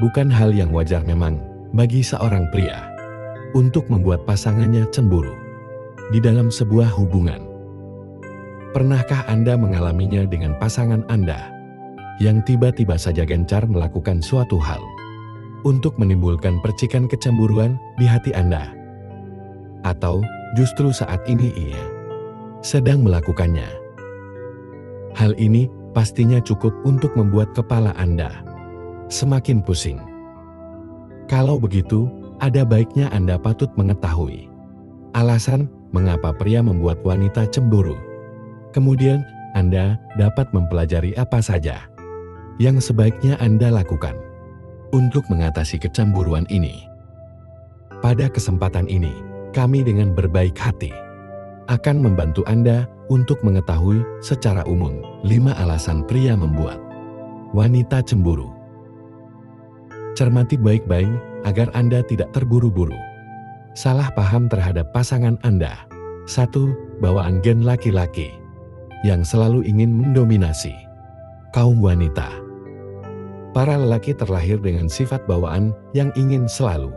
bukan hal yang wajar memang bagi seorang pria untuk membuat pasangannya cemburu di dalam sebuah hubungan. Pernahkah Anda mengalaminya dengan pasangan Anda yang tiba-tiba saja gencar melakukan suatu hal untuk menimbulkan percikan kecemburuan di hati Anda? Atau justru saat ini ia sedang melakukannya? Hal ini pastinya cukup untuk membuat kepala Anda semakin pusing. Kalau begitu, ada baiknya Anda patut mengetahui alasan mengapa pria membuat wanita cemburu. Kemudian, Anda dapat mempelajari apa saja yang sebaiknya Anda lakukan untuk mengatasi kecemburuan ini. Pada kesempatan ini, kami dengan berbaik hati akan membantu Anda untuk mengetahui secara umum 5 alasan pria membuat wanita cemburu. Cermati baik-baik agar Anda tidak terburu-buru salah paham terhadap pasangan Anda. 1. Bawaan gen laki-laki yang selalu ingin mendominasi kaum wanita. Para lelaki terlahir dengan sifat bawaan yang ingin selalu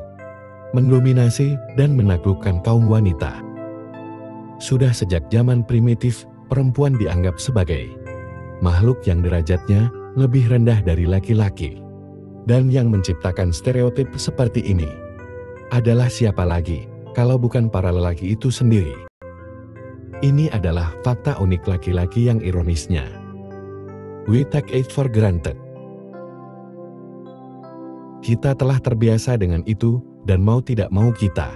mendominasi dan menaklukkan kaum wanita. Sudah sejak zaman primitif, perempuan dianggap sebagai makhluk yang derajatnya lebih rendah dari laki-laki. Dan yang menciptakan stereotip seperti ini adalah siapa lagi kalau bukan para lelaki itu sendiri. Ini adalah fakta unik laki-laki yang ironisnya we take it for granted. Kita telah terbiasa dengan itu dan mau tidak mau kita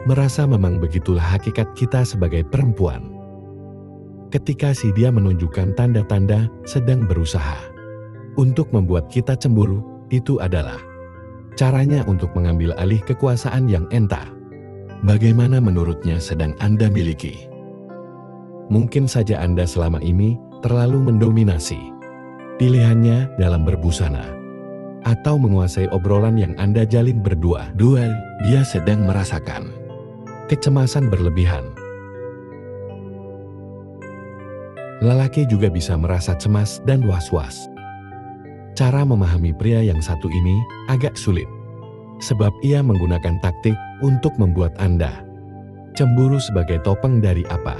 merasa memang begitulah hakikat kita sebagai perempuan. Ketika si dia menunjukkan tanda-tanda sedang berusaha untuk membuat kita cemburu, itu adalah caranya untuk mengambil alih kekuasaan yang entah bagaimana menurutnya sedang Anda miliki. Mungkin saja Anda selama ini terlalu mendominasi pilihannya dalam berbusana atau menguasai obrolan yang Anda jalin berdua. Dia sedang merasakan kecemasan berlebihan. Lelaki juga bisa merasa cemas dan was-was. Cara memahami pria yang satu ini agak sulit, sebab ia menggunakan taktik untuk membuat Anda cemburu sebagai topeng dari apa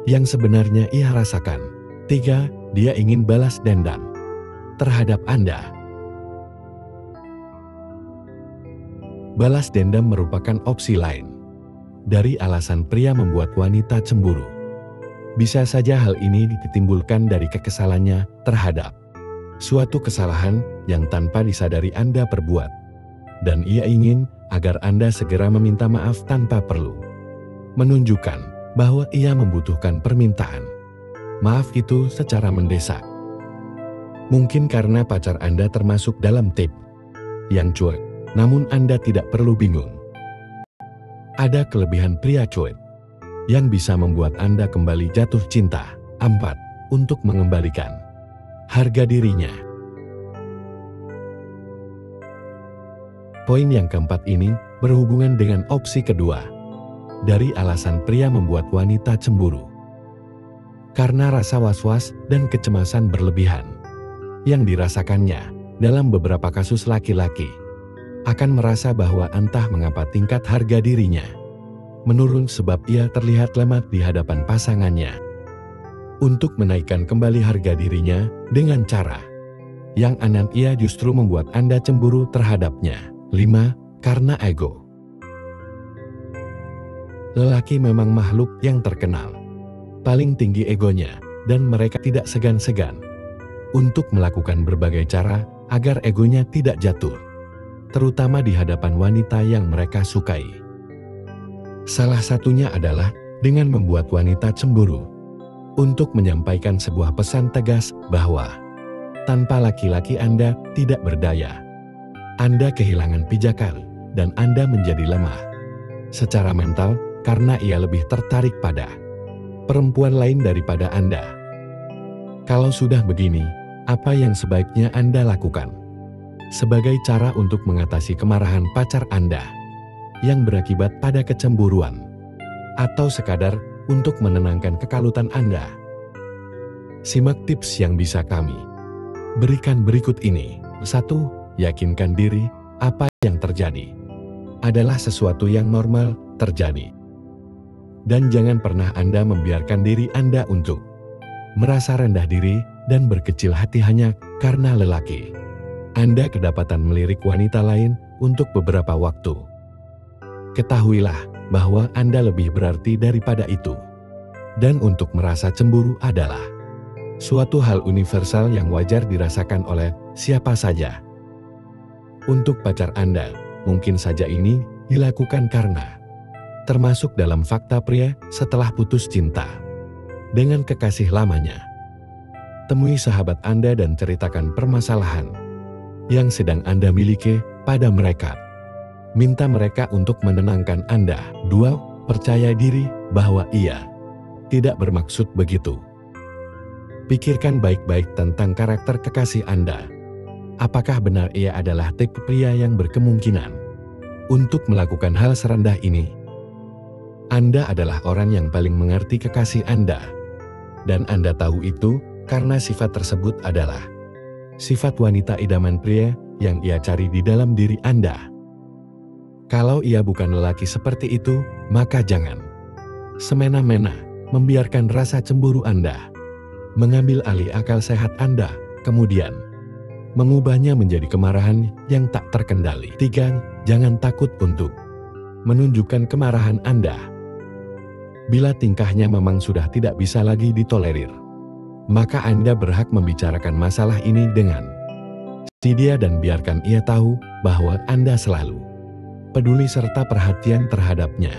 yang sebenarnya ia rasakan. 3. Dia ingin balas dendam terhadap Anda. Balas dendam merupakan opsi lain dari alasan pria membuat wanita cemburu. Bisa saja hal ini ditimbulkan dari kekesalannya terhadap suatu kesalahan yang tanpa disadari Anda perbuat, dan ia ingin agar Anda segera meminta maaf tanpa perlu menunjukkan bahwa ia membutuhkan permintaan maaf itu secara mendesak. Mungkin karena pacar Anda termasuk dalam tipe yang cuek, namun Anda tidak perlu bingung. Ada kelebihan pria cuek yang bisa membuat Anda kembali jatuh cinta. 4. Untuk mengembalikan harga dirinya. Poin yang keempat ini berhubungan dengan opsi kedua dari alasan pria membuat wanita cemburu. Karena rasa was-was dan kecemasan berlebihan yang dirasakannya dalam beberapa kasus, laki-laki akan merasa bahwa entah mengapa tingkat harga dirinya menurun sebab ia terlihat lemah di hadapan pasangannya. Untuk menaikkan kembali harga dirinya dengan cara yang aneh, ia justru membuat Anda cemburu terhadapnya. 5. Karena ego. Lelaki memang makhluk yang terkenal paling tinggi egonya, dan mereka tidak segan-segan untuk melakukan berbagai cara agar egonya tidak jatuh, terutama di hadapan wanita yang mereka sukai. Salah satunya adalah dengan membuat wanita cemburu untuk menyampaikan sebuah pesan tegas bahwa tanpa laki-laki Anda tidak berdaya. Anda kehilangan pijakan dan Anda menjadi lemah secara mental karena ia lebih tertarik pada perempuan lain daripada Anda. Kalau sudah begini, apa yang sebaiknya Anda lakukan sebagai cara untuk mengatasi kemarahan pacar Anda yang berakibat pada kecemburuan, atau sekadar untuk menenangkan kekalutan Anda? Simak tips yang bisa kami berikan berikut ini. 1. Yakinkan diri, apa yang terjadi adalah sesuatu yang normal terjadi. Dan jangan pernah Anda membiarkan diri Anda untuk merasa rendah diri dan berkecil hati hanya karena lelaki. Anda kedapatan melirik wanita lain untuk beberapa waktu. Ketahuilah bahwa Anda lebih berarti daripada itu. Dan untuk merasa cemburu adalah suatu hal universal yang wajar dirasakan oleh siapa saja. Untuk pacar Anda, mungkin saja ini dilakukan karena termasuk dalam fakta pria setelah putus cinta dengan kekasih lamanya. Temui sahabat Anda dan ceritakan permasalahan yang sedang Anda miliki pada mereka. Minta mereka untuk menenangkan Anda. 2. Percaya diri bahwa ia tidak bermaksud begitu. Pikirkan baik-baik tentang karakter kekasih Anda. Apakah benar ia adalah tipe pria yang berkemungkinan untuk melakukan hal serendah ini? Anda adalah orang yang paling mengerti kekasih Anda. Dan Anda tahu itu karena sifat tersebut adalah sifat wanita idaman pria yang ia cari di dalam diri Anda. Kalau ia bukan lelaki seperti itu, maka jangan semena-mena membiarkan rasa cemburu Anda mengambil alih akal sehat Anda, kemudian mengubahnya menjadi kemarahan yang tak terkendali. 3. Jangan takut untuk menunjukkan kemarahan Anda. Bila tingkahnya memang sudah tidak bisa lagi ditolerir, maka Anda berhak membicarakan masalah ini dengan dia dan biarkan ia tahu bahwa Anda selalu peduli serta perhatian terhadapnya.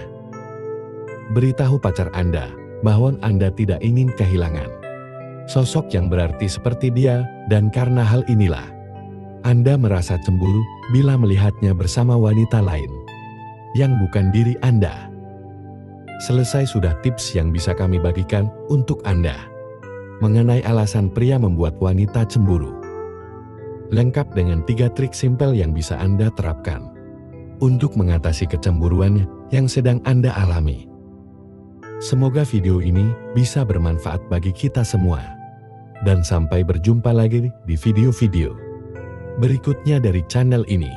Beritahu pacar Anda bahwa Anda tidak ingin kehilangan sosok yang berarti seperti dia, dan karena hal inilah Anda merasa cemburu bila melihatnya bersama wanita lain yang bukan diri Anda. Selesai sudah tips yang bisa kami bagikan untuk Anda mengenai alasan pria membuat wanita cemburu. Lengkap dengan 3 trik simpel yang bisa Anda terapkan untuk mengatasi kecemburuan yang sedang Anda alami. Semoga video ini bisa bermanfaat bagi kita semua. Dan sampai berjumpa lagi di video-video berikutnya dari channel ini.